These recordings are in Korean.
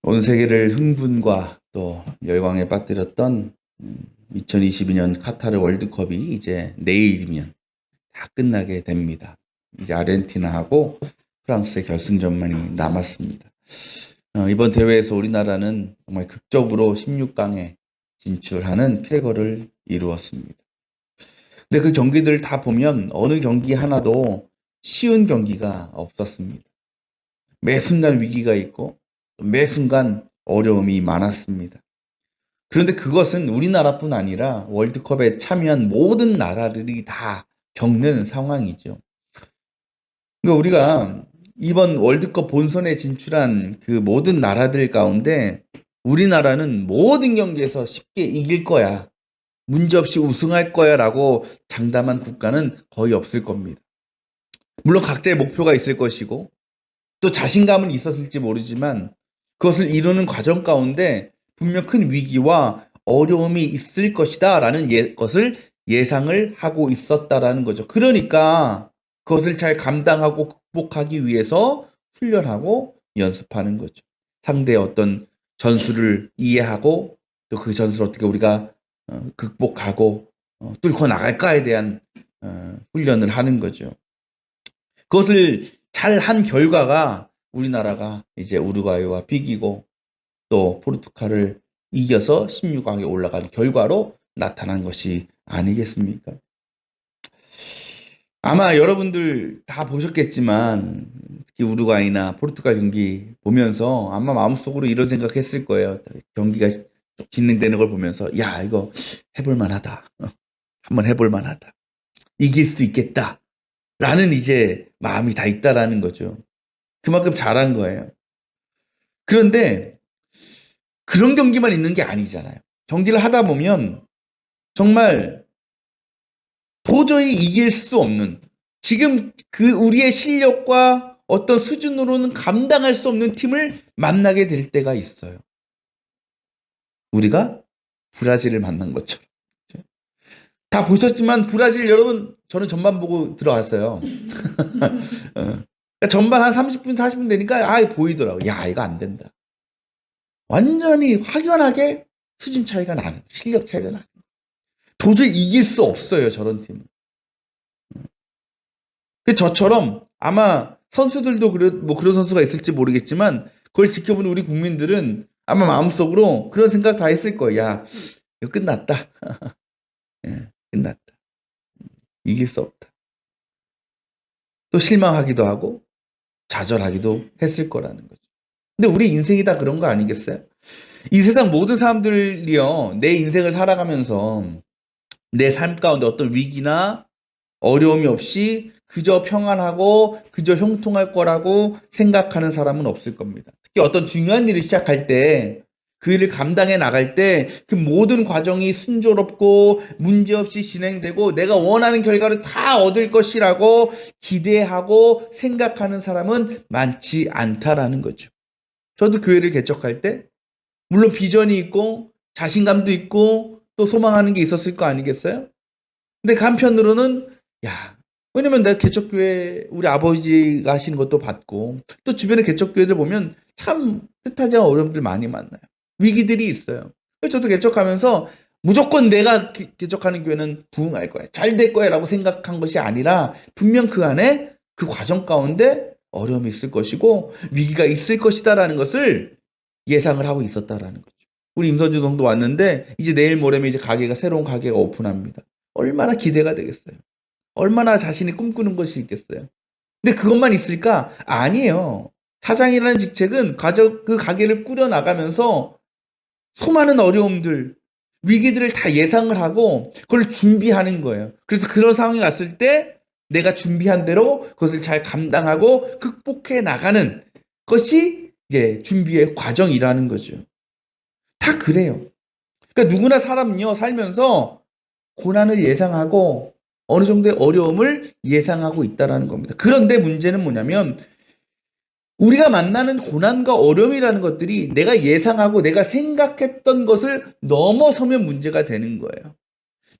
온 세계를 흥분과 또 열광에 빠뜨렸던 2022년 카타르 월드컵이 이제 내일이면 다 끝나게 됩니다. 이제 아르헨티나하고 프랑스의 결승전만이 남았습니다. 이번 대회에서 우리나라는 정말 극적으로 16강에 진출하는 쾌거를 이루었습니다. 근데 그 경기들 다 보면 어느 경기 하나도 쉬운 경기가 없었습니다. 매 순간 위기가 있고 매 순간 어려움이 많았습니다. 그런데 그것은 우리나라뿐 아니라 월드컵에 참여한 모든 나라들이 다 겪는 상황이죠. 그러니까 우리가 이번 월드컵 본선에 진출한 그 모든 나라들 가운데 우리나라는 모든 경기에서 쉽게 이길 거야, 문제없이 우승할 거야 라고 장담한 국가는 거의 없을 겁니다. 물론 각자의 목표가 있을 것이고 또 자신감은 있었을지 모르지만 그것을 이루는 과정 가운데 분명 큰 위기와 어려움이 있을 것이다 라는 것을 예상을 하고 있었다라는 거죠. 그러니까 그것을 잘 감당하고 극복하기 위해서 훈련하고 연습하는 거죠. 상대의 어떤 전술을 이해하고 또 그 전술을 어떻게 우리가 극복하고 뚫고 나갈까에 대한 훈련을 하는 거죠. 그것을 잘 한 결과가 우리나라가 이제 우루과이와 비기고 또 포르투갈을 이겨서 16강에 올라간 결과로 나타난 것이 아니겠습니까? 아마 여러분들 다 보셨겠지만 특히 우루과이나 포르투갈 경기 보면서 아마 마음속으로 이런 생각했을 거예요. 경기가 진행되는 걸 보면서 야, 이거 해볼 만하다. 한번 해볼 만하다. 이길 수도 있겠다. 라는 이제 마음이 다 있다라는 거죠. 그만큼 잘한 거예요. 그런데 그런 경기만 있는 게 아니잖아요. 경기를 하다 보면 정말 도저히 이길 수 없는, 지금 그 우리의 실력과 어떤 수준으로는 감당할 수 없는 팀을 만나게 될 때가 있어요. 우리가 브라질을 만난 것처럼. 다 보셨지만 브라질 여러분, 저는 전반 보고 들어갔어요. 그러니까 전반 한 30분 40분 되니까 보이더라고. 야, 이거 안 된다. 완전히 확연하게 수준 차이가 나는, 실력 차이가 나는. 도저히 이길 수 없어요, 저런 팀은. 저처럼 아마 선수들도 그런 선수가 있을지 모르겠지만 그걸 지켜보는 우리 국민들은 아마 마음속으로 그런 생각 다 했을 거야. 야, 이거 끝났다. 예, 끝났다. 이길 수 없다. 또 실망하기도 하고 좌절하기도 했을 거라는 거죠. 근데 우리 인생이 다 그런 거 아니겠어요? 이 세상 모든 사람들이요, 내 인생을 살아가면서 내 삶 가운데 어떤 위기나 어려움이 없이 그저 평안하고 그저 형통할 거라고 생각하는 사람은 없을 겁니다. 특히 어떤 중요한 일을 시작할 때 그 일을 감당해 나갈 때 그 모든 과정이 순조롭고 문제없이 진행되고 내가 원하는 결과를 다 얻을 것이라고 기대하고 생각하는 사람은 많지 않다라는 거죠. 저도 교회를 개척할 때 물론 비전이 있고 자신감도 있고 또 소망하는 게 있었을 거 아니겠어요? 근데 한편으로는 야, 왜냐면 내가 개척교회 우리 아버지가 하시는 것도 봤고 또 주변의 개척교회들 보면 참 뜻하지 않은 어려움들 많이 만나요. 위기들이 있어요. 그래서 저도 개척하면서 무조건 내가 개척하는 교회는 부흥할 거야, 잘 될 거야 라고 생각한 것이 아니라 분명 그 안에 그 과정 가운데 어려움이 있을 것이고 위기가 있을 것이다라는 것을 예상을 하고 있었다라는 거죠. 우리 임선주 동도 왔는데 이제 내일 모레면 이제 새로운 가게가 오픈합니다. 얼마나 기대가 되겠어요. 얼마나 자신이 꿈꾸는 것이 있겠어요. 근데 그것만 있을까? 아니에요. 사장이라는 직책은 그 가게를 꾸려나가면서 수많은 어려움들, 위기들을 다 예상을 하고 그걸 준비하는 거예요. 그래서 그런 상황이 왔을 때 내가 준비한 대로 그것을 잘 감당하고 극복해 나가는 것이 이제 준비의 과정이라는 거죠. 다 그래요. 그러니까 누구나 사람은요, 살면서 고난을 예상하고 어느 정도의 어려움을 예상하고 있다라는 겁니다. 그런데 문제는 뭐냐면 우리가 만나는 고난과 어려움이라는 것들이 내가 예상하고 내가 생각했던 것을 넘어서면 문제가 되는 거예요.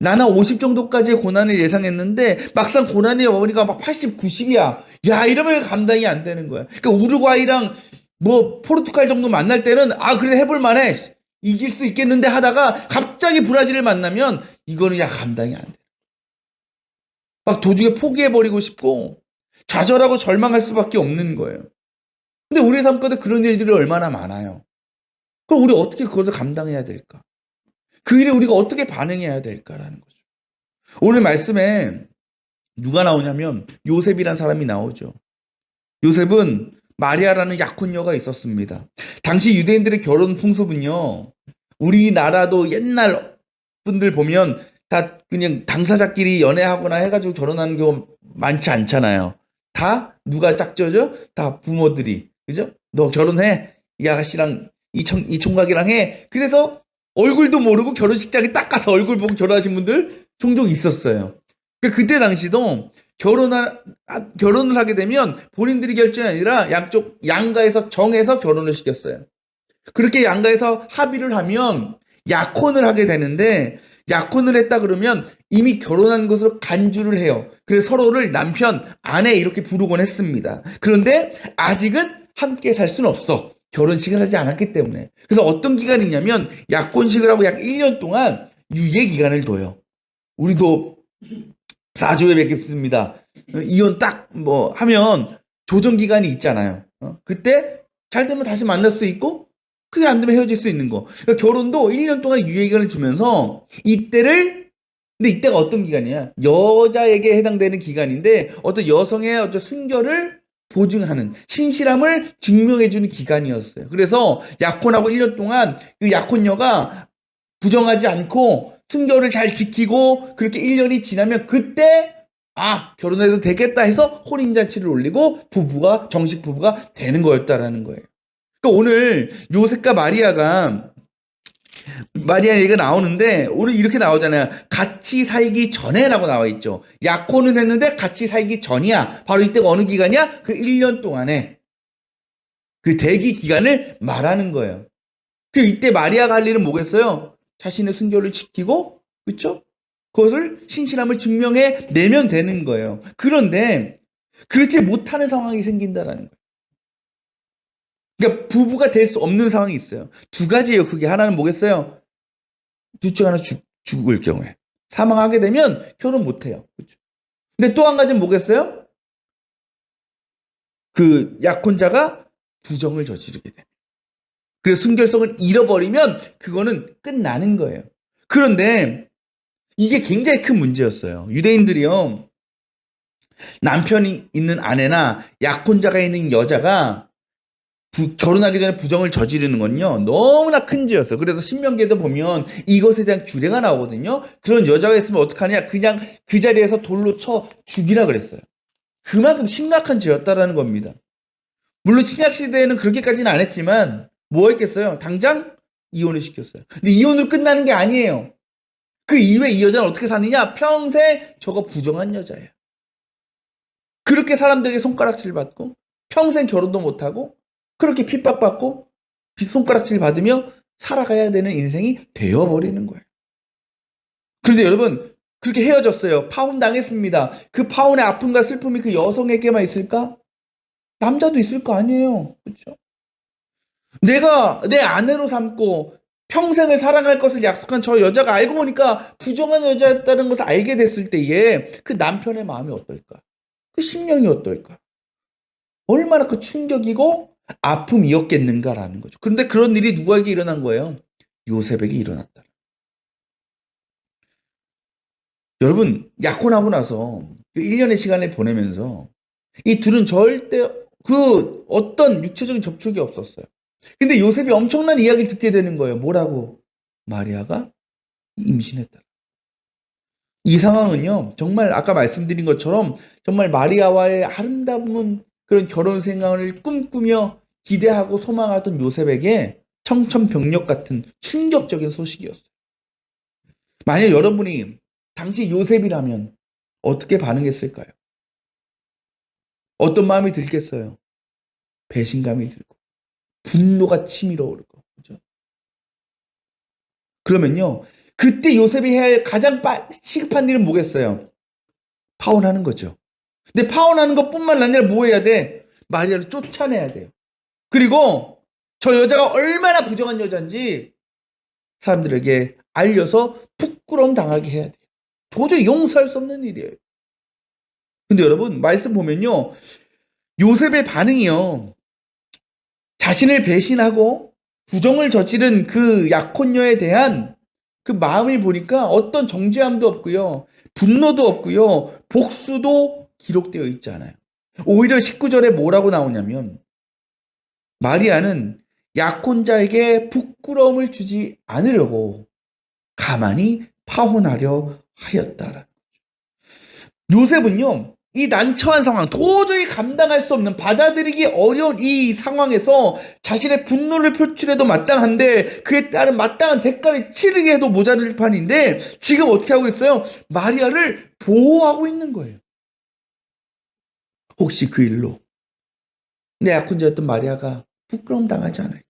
나는 50 정도까지의 고난을 예상했는데 막상 고난이 오니까 막 80, 90이야. 야, 이러면 감당이 안 되는 거야. 그러니까 우루과이랑 뭐 포르투갈 정도 만날 때는 그래 해볼 만해. 이길 수 있겠는데 하다가 갑자기 브라질을 만나면 이거는 감당이 안 돼. 막 도중에 포기해버리고 싶고 좌절하고 절망할 수밖에 없는 거예요. 근데 우리의 삶 가운데 그런 일들이 얼마나 많아요. 그럼 우리 어떻게 그것을 감당해야 될까? 그 일에 우리가 어떻게 반응해야 될까라는 거죠. 오늘 말씀에 누가 나오냐면 요셉이라는 사람이 나오죠. 요셉은 마리아라는 약혼녀가 있었습니다. 당시 유대인들의 결혼 풍습은요, 우리나라도 옛날 분들 보면 다 그냥 당사자끼리 연애하거나 해가지고 결혼하는 경우 많지 않잖아요. 다 누가 짝져죠? 다 부모들이. 그죠? 너 결혼해. 이 아가씨랑 이 총각이랑 해. 그래서 얼굴도 모르고 결혼식장에 딱 가서 얼굴 보고 결혼하신 분들 종종 있었어요. 그때 당시도 결혼을 하게 되면 본인들이 결정이 아니라 양쪽 양가에서 정해서 결혼을 시켰어요. 그렇게 양가에서 합의를 하면 약혼을 하게 되는데, 약혼을 했다 그러면 이미 결혼한 것으로 간주를 해요. 그래서 서로를 남편, 아내 이렇게 부르곤 했습니다. 그런데 아직은 함께 살 수는 없어. 결혼식을 하지 않았기 때문에. 그래서 어떤 기간이 있냐면 약혼식을 하고 약 1년 동안 유예 기간을 둬요. 우리도 사주에 뵙겠습니다. 이혼 딱 뭐 하면 조정 기간이 있잖아요. 그때 잘 되면 다시 만날 수 있고, 그게 안 되면 헤어질 수 있는 거. 그러니까 결혼도 1년 동안 유예 기간을 주면서 근데 이때가 어떤 기간이야? 여자에게 해당되는 기간인데 어떤 여성의 어떤 순결을 보증하는, 신실함을 증명해주는 기간이었어요. 그래서 약혼하고 1년 동안 그 약혼녀가 부정하지 않고 순결을 잘 지키고 그렇게 1년이 지나면 그때 결혼해도 되겠다 해서 혼인잔치를 올리고 정식 부부가 되는 거였다라는 거예요. 그러니까 오늘 요셉과 마리아 얘기가 나오는데 오늘 이렇게 나오잖아요. 같이 살기 전에라고 나와 있죠. 약혼은 했는데 같이 살기 전이야. 바로 이때가 어느 기간이야? 그 1년 동안에 그 대기 기간을 말하는 거예요. 이때 마리아가 할 일은 뭐겠어요? 자신의 순결을 지키고, 그렇죠? 그것을 신실함을 증명해 내면 되는 거예요. 그런데 그렇지 못하는 상황이 생긴다라는 거예요. 그러니까 부부가 될 수 없는 상황이 있어요. 두 가지예요. 그게 하나는 뭐겠어요? 둘 중 하나 죽을 경우에 사망하게 되면 결혼 못 해요. 그렇죠? 근데 또 한 가지는 뭐겠어요? 그 약혼자가 부정을 저지르게 돼. 그래서 순결성을 잃어버리면 그거는 끝나는 거예요. 그런데 이게 굉장히 큰 문제였어요. 유대인들이요, 남편이 있는 아내나 약혼자가 있는 여자가 결혼하기 전에 부정을 저지르는 건요 너무나 큰 죄였어요. 그래서 신명기에도 보면 이것에 대한 규례가 나오거든요. 그런 여자가 있으면 어떡하냐, 그냥 그 자리에서 돌로 쳐 죽이라 그랬어요. 그만큼 심각한 죄였다라는 겁니다. 물론 신약 시대에는 그렇게까지는 안 했지만 뭐 했겠어요? 당장 이혼을 시켰어요. 근데 이혼으로 끝나는 게 아니에요. 그 이후에 이 여자는 어떻게 사느냐? 평생 저거 부정한 여자예요. 그렇게 사람들에게 손가락질 받고 평생 결혼도 못하고 그렇게 핍박받고 손가락질 받으며 살아가야 되는 인생이 되어버리는 거예요. 그런데 여러분, 그렇게 헤어졌어요. 파혼당했습니다. 그 파혼의 아픔과 슬픔이 그 여성에게만 있을까? 남자도 있을 거 아니에요. 그렇죠? 내가 내 아내로 삼고 평생을 사랑할 것을 약속한 저 여자가 알고 보니까 부정한 여자였다는 것을 알게 됐을 때에 그 남편의 마음이 어떨까? 그 심령이 어떨까? 얼마나 그 충격이고 아픔이었겠는가라는 거죠. 그런데 그런 일이 누구에게 일어난 거예요? 요셉에게 일어났다. 여러분, 약혼하고 나서 그 1년의 시간을 보내면서 이 둘은 절대 그 어떤 육체적인 접촉이 없었어요. 근데 요셉이 엄청난 이야기를 듣게 되는 거예요. 뭐라고? 마리아가 임신했다. 이 상황은요, 정말 아까 말씀드린 것처럼 정말 마리아와의 아름다운 그런 결혼 생활을 꿈꾸며 기대하고 소망하던 요셉에게 청천벽력 같은 충격적인 소식이었어요. 만약 여러분이 당시 요셉이라면 어떻게 반응했을까요? 어떤 마음이 들겠어요? 배신감이 들고 분노가 치밀어 오르고, 그죠? 그러면요, 그때 요셉이 해야 할 가장 시급한 일은 뭐겠어요? 파혼하는 거죠. 근데 파혼하는 것뿐만 아니라 뭐 해야 돼? 마리아를 쫓아내야 돼요. 그리고 저 여자가 얼마나 부정한 여자인지 사람들에게 알려서 부끄러움 당하게 해야 돼요. 도저히 용서할 수 없는 일이에요. 근데 여러분 말씀 보면요. 요셉의 반응이요. 자신을 배신하고 부정을 저지른 그 약혼녀에 대한 그 마음을 보니까 어떤 정죄함도 없고요. 분노도 없고요. 복수도 기록되어 있지 않아요. 오히려 19절에 뭐라고 나오냐면 마리아는 약혼자에게 부끄러움을 주지 않으려고 가만히 파혼하려 하였다라. 요셉은요, 이 난처한 상황, 도저히 감당할 수 없는, 받아들이기 어려운 이 상황에서 자신의 분노를 표출해도 마땅한데 그에 따른 마땅한 대가를 치르게 해도 모자랄 판인데 지금 어떻게 하고 있어요? 마리아를 보호하고 있는 거예요. 혹시 그 일로 내 약혼자였던 마리아가 부끄러움 당하지 않을까?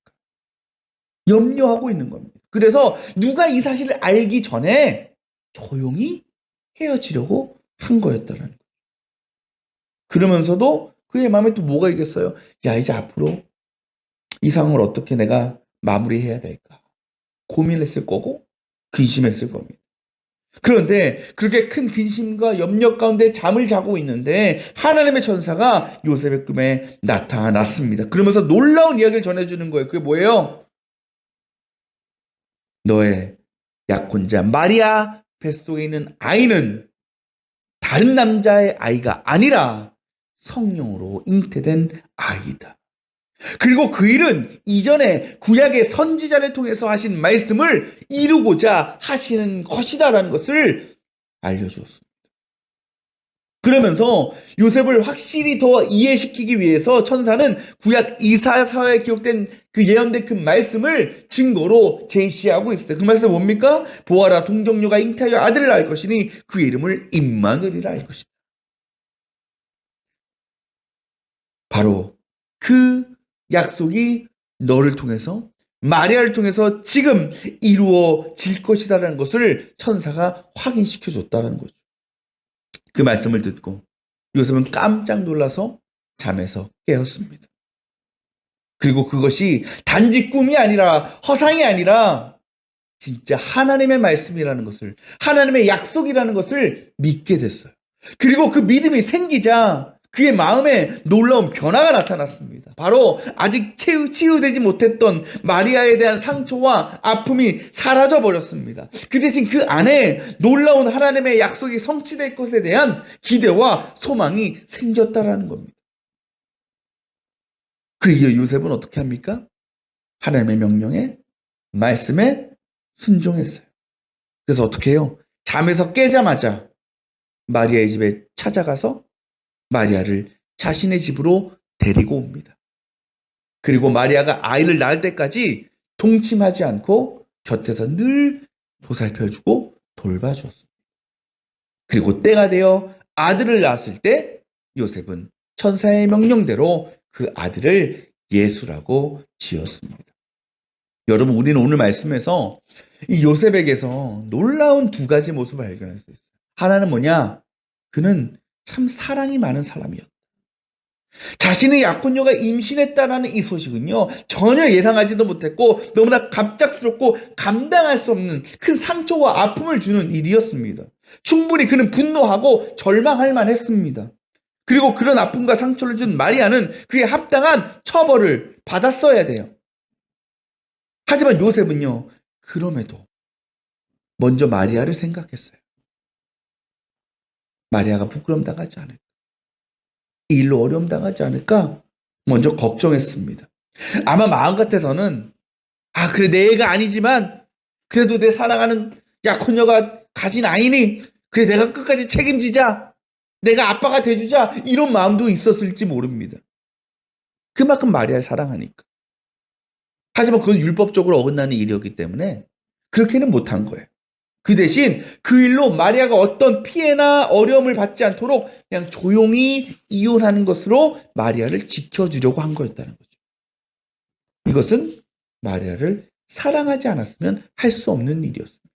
염려하고 있는 겁니다. 그래서 누가 이 사실을 알기 전에 조용히 헤어지려고 한 거였다라는 거예요. 그러면서도 그의 마음에 또 뭐가 있겠어요? 야, 이제 앞으로 이 상황을 어떻게 내가 마무리해야 될까? 고민했을 거고 근심했을 겁니다. 그런데 그렇게 큰 근심과 염려 가운데 잠을 자고 있는데 하나님의 천사가 요셉의 꿈에 나타났습니다. 그러면서 놀라운 이야기를 전해주는 거예요. 그게 뭐예요? 너의 약혼자 마리아 뱃속에 있는 아이는 다른 남자의 아이가 아니라 성령으로 잉태된 아이다. 그리고 그 일은 이전에 구약의 선지자를 통해서 하신 말씀을 이루고자 하시는 것이다라는 것을 알려주었습니다. 그러면서 요셉을 확실히 더 이해시키기 위해서 천사는 구약 이사야서에 기록된 그 예언된 그 말씀을 증거로 제시하고 있어요. 그 말씀 뭡니까? 보아라, 동정녀가 잉태하여 아들을 낳을 것이니 그 이름을 임마누엘이라 할 것이다. 바로 그 약속이 너를 통해서 마리아를 통해서 지금 이루어질 것이다라는 것을 천사가 확인시켜 줬다는 거죠. 그 말씀을 듣고 요셉은 깜짝 놀라서 잠에서 깨었습니다. 그리고 그것이 단지 꿈이 아니라 허상이 아니라 진짜 하나님의 말씀이라는 것을, 하나님의 약속이라는 것을 믿게 됐어요. 그리고 그 믿음이 생기자 그의 마음에 놀라운 변화가 나타났습니다. 바로 아직 치유되지 못했던 마리아에 대한 상처와 아픔이 사라져 버렸습니다. 그 대신 그 안에 놀라운 하나님의 약속이 성취될 것에 대한 기대와 소망이 생겼다라는 겁니다. 그 이후 요셉은 어떻게 합니까? 하나님의 명령에, 말씀에 순종했어요. 그래서 어떻게 해요? 잠에서 깨자마자 마리아의 집에 찾아가서 마리아를 자신의 집으로 데리고 옵니다. 그리고 마리아가 아이를 낳을 때까지 동침하지 않고 곁에서 늘 보살펴주고 돌봐주었습니다. 그리고 때가 되어 아들을 낳았을 때 요셉은 천사의 명령대로 그 아들을 예수라고 지었습니다. 여러분, 우리는 오늘 말씀에서 이 요셉에게서 놀라운 두 가지 모습을 발견할 수 있어요. 하나는 뭐냐? 그는 참 사랑이 많은 사람이었다. 자신의 약혼녀가 임신했다라는 이 소식은요, 전혀 예상하지도 못했고 너무나 갑작스럽고 감당할 수 없는 큰 상처와 아픔을 주는 일이었습니다. 충분히 그는 분노하고 절망할 만했습니다. 그리고 그런 아픔과 상처를 준 마리아는 그에 합당한 처벌을 받았어야 돼요. 하지만 요셉은요, 그럼에도 먼저 마리아를 생각했어요. 마리아가 부끄러움 당하지 않을까? 이 일로 어려움 당하지 않을까? 먼저 걱정했습니다. 아마 마음 같아서는 그래, 내 애가 아니지만 그래도 내 사랑하는 약혼녀가 가진 아이니 그래, 내가 끝까지 책임지자. 내가 아빠가 돼주자. 이런 마음도 있었을지 모릅니다. 그만큼 마리아를 사랑하니까. 하지만 그건 율법적으로 어긋나는 일이었기 때문에 그렇게는 못한 거예요. 그 대신 그 일로 마리아가 어떤 피해나 어려움을 받지 않도록 그냥 조용히 이혼하는 것으로 마리아를 지켜주려고 한 거였다는 거죠. 이것은 마리아를 사랑하지 않았으면 할 수 없는 일이었습니다.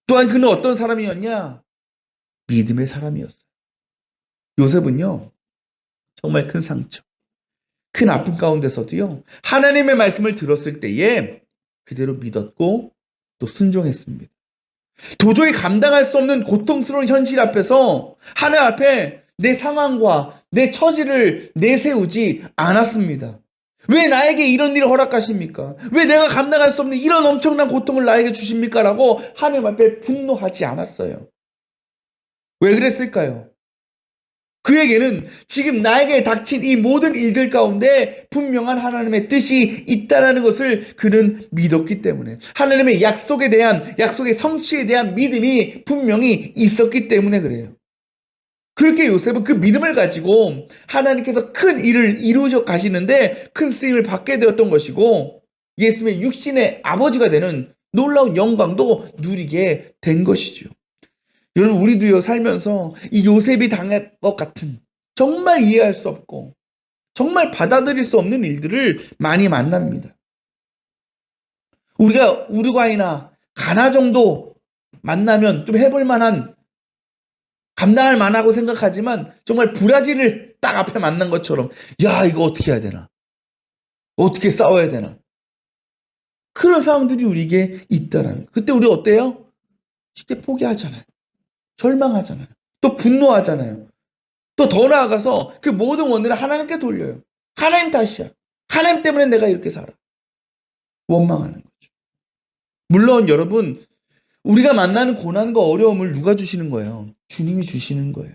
또한 그는 어떤 사람이었냐? 믿음의 사람이었어요. 요셉은요, 정말 큰 상처, 큰 아픔 가운데서도요, 하나님의 말씀을 들었을 때에 그대로 믿었고 또 순종했습니다. 도저히 감당할 수 없는 고통스러운 현실 앞에서 하나님 앞에 내 상황과 내 처지를 내세우지 않았습니다. 왜 나에게 이런 일을 허락하십니까? 왜 내가 감당할 수 없는 이런 엄청난 고통을 나에게 주십니까? 라고 하나님 앞에 분노하지 않았어요. 왜 그랬을까요? 그에게는 지금 나에게 닥친 이 모든 일들 가운데 분명한 하나님의 뜻이 있다는 것을 그는 믿었기 때문에, 하나님의 약속의 성취에 대한 믿음이 분명히 있었기 때문에 그래요. 그렇게 요셉은 그 믿음을 가지고 하나님께서 큰 일을 이루셔 가시는데 큰 쓰임을 받게 되었던 것이고, 예수님의 육신의 아버지가 되는 놀라운 영광도 누리게 된 것이죠. 여러분, 우리도요, 살면서 이 요셉이 당할 것 같은 정말 이해할 수 없고 정말 받아들일 수 없는 일들을 많이 만납니다. 우리가 우루과이나 가나 정도 만나면 좀 해볼 만한, 감당할 만하고 생각하지만 정말 브라질을 딱 앞에 만난 것처럼, 야, 이거 어떻게 해야 되나? 어떻게 싸워야 되나? 그런 상황들이 우리에게 있다라는. 그때 우리 어때요? 쉽게 포기하잖아요. 절망하잖아요. 또 분노하잖아요. 또 더 나아가서 그 모든 원인을 하나님께 돌려요. 하나님 탓이야. 하나님 때문에 내가 이렇게 살아. 원망하는 거죠. 물론 여러분, 우리가 만나는 고난과 어려움을 누가 주시는 거예요? 주님이 주시는 거예요.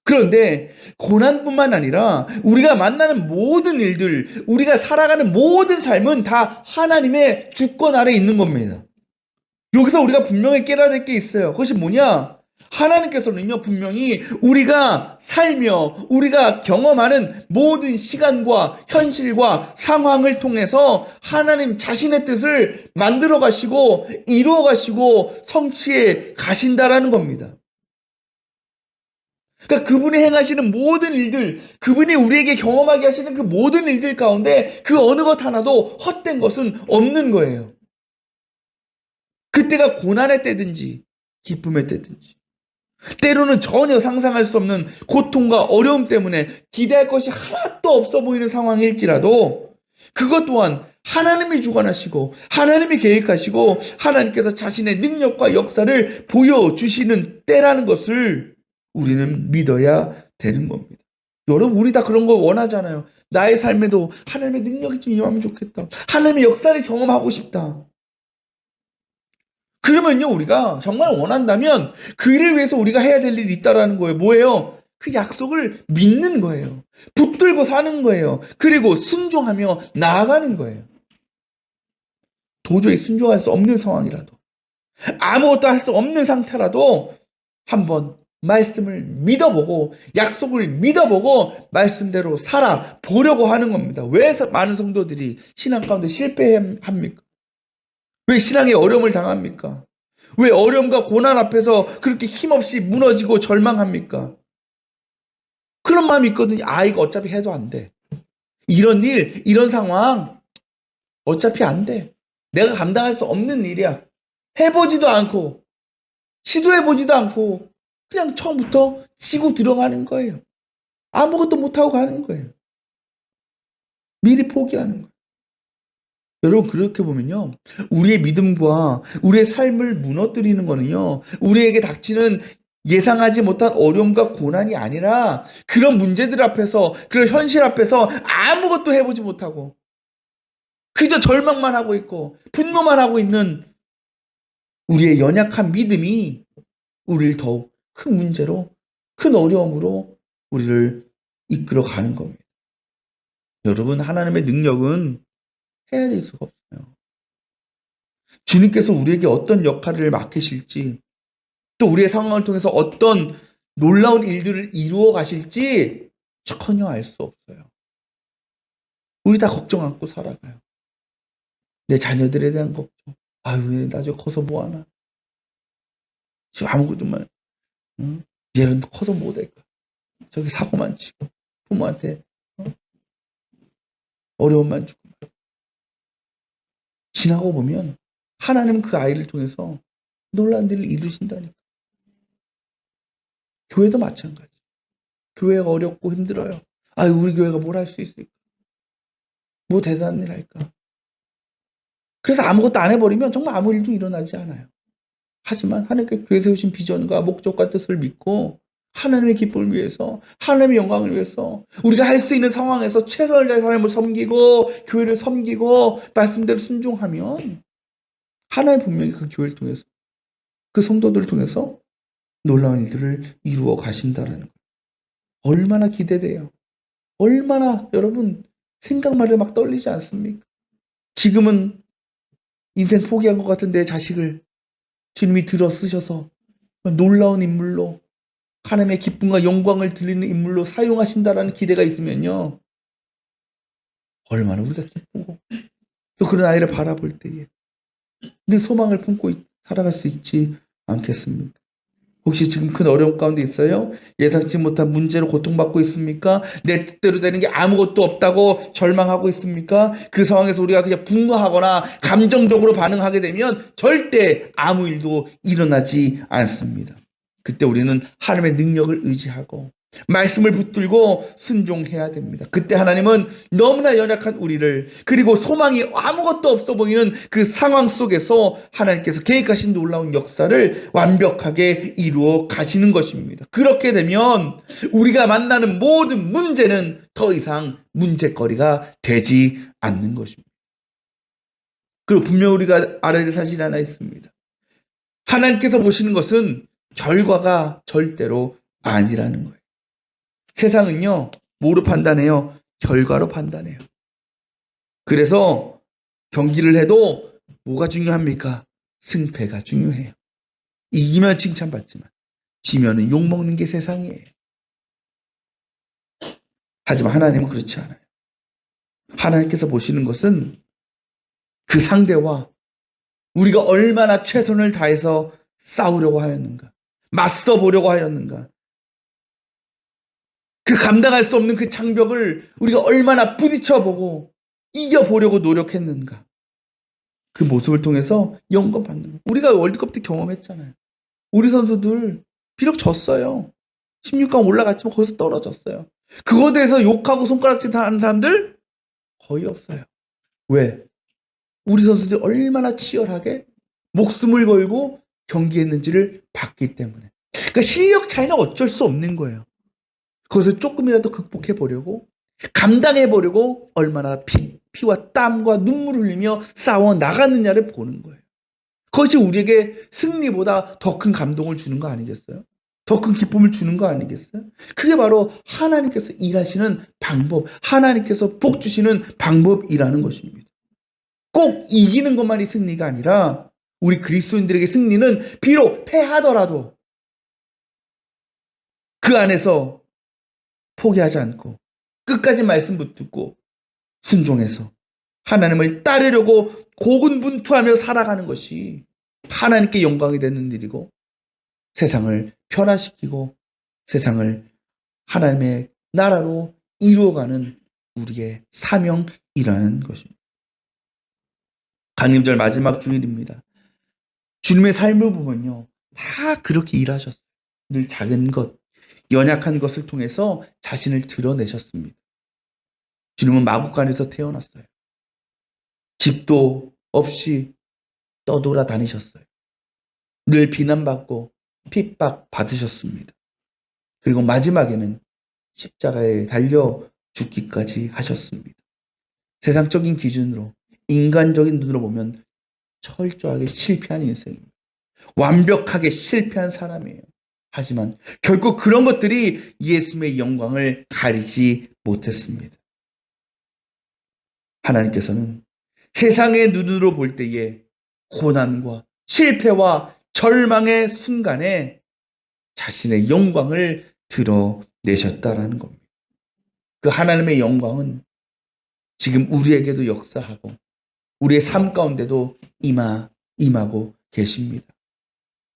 그런데 고난뿐만 아니라 우리가 만나는 모든 일들, 우리가 살아가는 모든 삶은 다 하나님의 주권 아래 있는 겁니다. 여기서 우리가 분명히 깨달아야 될 게 있어요. 그것이 뭐냐? 하나님께서는요, 분명히 우리가 살며 우리가 경험하는 모든 시간과 현실과 상황을 통해서 하나님 자신의 뜻을 만들어 가시고 이루어 가시고 성취해 가신다라는 겁니다. 그러니까 그분이 행하시는 모든 일들, 그분이 우리에게 경험하게 하시는 그 모든 일들 가운데 그 어느 것 하나도 헛된 것은 없는 거예요. 그때가 고난의 때든지 기쁨의 때든지, 때로는 전혀 상상할 수 없는 고통과 어려움 때문에 기대할 것이 하나도 없어 보이는 상황일지라도 그것 또한 하나님이 주관하시고 하나님이 계획하시고 하나님께서 자신의 능력과 역사를 보여주시는 때라는 것을 우리는 믿어야 되는 겁니다. 여러분, 우리 다 그런 거 원하잖아요. 나의 삶에도 하나님의 능력이 좀 임하면 좋겠다. 하나님의 역사를 경험하고 싶다. 그러면요, 우리가 정말 원한다면 그 일을 위해서 우리가 해야 될 일이 있다라는 거예요. 뭐예요? 그 약속을 믿는 거예요. 붙들고 사는 거예요. 그리고 순종하며 나아가는 거예요. 도저히 순종할 수 없는 상황이라도, 아무것도 할 수 없는 상태라도 한번 말씀을 믿어보고 약속을 믿어보고 말씀대로 살아보려고 하는 겁니다. 왜 많은 성도들이 신앙 가운데 실패합니까? 왜 신앙에 어려움을 당합니까? 왜 어려움과 고난 앞에서 그렇게 힘없이 무너지고 절망합니까? 그런 마음이 있거든요. 아, 이거 어차피 해도 안 돼. 이런 일, 이런 상황 어차피 안 돼. 내가 감당할 수 없는 일이야. 해보지도 않고 시도해보지도 않고 그냥 처음부터 치고 들어가는 거예요. 아무것도 못하고 가는 거예요. 미리 포기하는 거예요. 여러분, 그렇게 보면요, 우리의 믿음과 우리의 삶을 무너뜨리는 거는요, 우리에게 닥치는 예상하지 못한 어려움과 고난이 아니라 그런 문제들 앞에서, 그런 현실 앞에서 아무것도 해보지 못하고 그저 절망만 하고 있고 분노만 하고 있는 우리의 연약한 믿음이 우리를 더욱 큰 문제로, 큰 어려움으로 우리를 이끌어 가는 겁니다. 여러분, 하나님의 능력은 헤아릴 수가 없어요. 주님께서 우리에게 어떤 역할을 맡기실지, 또 우리의 상황을 통해서 어떤 놀라운 일들을 이루어 가실지 전혀 알 수 없어요. 우리 다 걱정 안고 살아가요. 내 자녀들에 대한 걱정. 아유, 나중에 커서 뭐하나. 지금 아무것도만, 응? 얘는 커서 뭐 될까. 저기 사고만 치고 부모한테 어려움만 주고. 지나고 보면 하나님은 그 아이를 통해서 놀라운 일을 이루신다니까. 교회도 마찬가지. 교회가 어렵고 힘들어요. 아유, 우리 교회가 뭘 할 수 있을까? 뭐 대단한 일 할까? 그래서 아무것도 안 해버리면 정말 아무 일도 일어나지 않아요. 하지만 하나님께 교회 세우신 비전과 목적과 뜻을 믿고 하나님의 기쁨을 위해서, 하나님의 영광을 위해서 우리가 할 수 있는 상황에서 최선을 다해 하나님을 섬기고 교회를 섬기고 말씀대로 순종하면 하나님 분명히 그 교회를 통해서, 그 성도들을 통해서 놀라운 일들을 이루어 가신다라는 거예요. 얼마나 기대돼요. 얼마나 여러분 생각만 해도 막 떨리지 않습니까? 지금은 인생 포기한 것 같은 내 자식을 주님이 들어 쓰셔서 놀라운 인물로, 하나님의 기쁨과 영광을 드리는 인물로 사용하신다라는 기대가 있으면요, 얼마나 우리가 기쁘고 또 그런 아이를 바라볼 때에 늘 소망을 품고 살아갈 수 있지 않겠습니까? 혹시 지금 큰 어려움 가운데 있어요? 예상치 못한 문제로 고통받고 있습니까? 내 뜻대로 되는 게 아무것도 없다고 절망하고 있습니까? 그 상황에서 우리가 그냥 분노하거나 감정적으로 반응하게 되면 절대 아무 일도 일어나지 않습니다. 그때 우리는 하나님의 능력을 의지하고 말씀을 붙들고 순종해야 됩니다. 그때 하나님은 너무나 연약한 우리를, 그리고 소망이 아무것도 없어 보이는 그 상황 속에서 하나님께서 계획하신 놀라운 역사를 완벽하게 이루어 가시는 것입니다. 그렇게 되면 우리가 만나는 모든 문제는 더 이상 문제거리가 되지 않는 것입니다. 그리고 분명 우리가 알아야 될 사실이 하나 있습니다. 하나님께서 보시는 것은 결과가 절대로 아니라는 거예요. 세상은요, 뭐로 판단해요? 결과로 판단해요. 그래서 경기를 해도 뭐가 중요합니까? 승패가 중요해요. 이기면 칭찬받지만 지면은 욕먹는 게 세상이에요. 하지만 하나님은 그렇지 않아요. 하나님께서 보시는 것은 그 상대와 우리가 얼마나 최선을 다해서 싸우려고 하였는가, 맞서 보려고 하였는가, 그 감당할 수 없는 그 장벽을 우리가 얼마나 부딪혀보고 이겨보려고 노력했는가, 그 모습을 통해서 영감받는 거예요. 우리가 월드컵 때 경험했잖아요. 우리 선수들 비록 졌어요. 16강 올라갔지만 거기서 떨어졌어요. 그거에 대해서 욕하고 손가락질 하는 사람들 거의 없어요. 왜? 우리 선수들이 얼마나 치열하게 목숨을 걸고 경기했는지를 봤기 때문에. 그러니까 실력 차이는 어쩔 수 없는 거예요. 그것을 조금이라도 극복해 보려고, 감당해 보려고 얼마나 피와 땀과 눈물을 흘리며 싸워 나갔느냐를 보는 거예요. 그것이 우리에게 승리보다 더 큰 감동을 주는 거 아니겠어요? 더 큰 기쁨을 주는 거 아니겠어요? 그게 바로 하나님께서 일하시는 방법, 하나님께서 복 주시는 방법이라는 것입니다. 꼭 이기는 것만이 승리가 아니라 우리 그리스도인들에게 승리는 비록 패하더라도 그 안에서 포기하지 않고 끝까지 말씀 붙들고 순종해서 하나님을 따르려고 고군분투하며 살아가는 것이 하나님께 영광이 되는 일이고, 세상을 변화시키고 세상을 하나님의 나라로 이루어가는 우리의 사명이라는 것입니다. 강림절 마지막 주일입니다. 주님의 삶을 보면요, 다 그렇게 일하셨어요. 늘 작은 것, 연약한 것을 통해서 자신을 드러내셨습니다. 주님은 마구간에서 태어났어요. 집도 없이 떠돌아다니셨어요. 늘 비난받고 핍박 받으셨습니다. 그리고 마지막에는 십자가에 달려 죽기까지 하셨습니다. 세상적인 기준으로, 인간적인 눈으로 보면 철저하게 실패한 인생입니다. 완벽하게 실패한 사람이에요. 하지만 결국 그런 것들이 예수님의 영광을 가리지 못했습니다. 하나님께서는 세상의 눈으로 볼 때에 고난과 실패와 절망의 순간에 자신의 영광을 드러내셨다라는 겁니다. 그 하나님의 영광은 지금 우리에게도 역사하고 우리의 삶 가운데도 임하고 계십니다.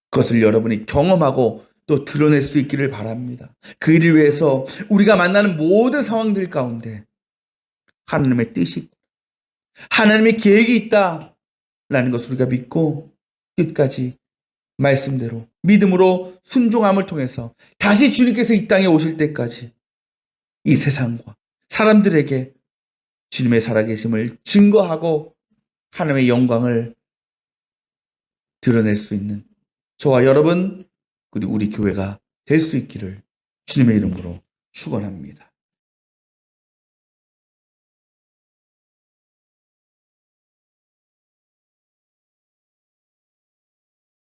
그것을 여러분이 경험하고 또 드러낼 수 있기를 바랍니다. 그 일을 위해서 우리가 만나는 모든 상황들 가운데 하나님의 뜻이 있고 하나님의 계획이 있다라는 것을 우리가 믿고 끝까지 말씀대로 믿음으로 순종함을 통해서 다시 주님께서 이 땅에 오실 때까지 이 세상과 사람들에게 주님의 살아계심을 증거하고 하나님의 영광을 드러낼 수 있는 저와 여러분 그리고 우리 교회가 될 수 있기를 주님의 이름으로 축원합니다.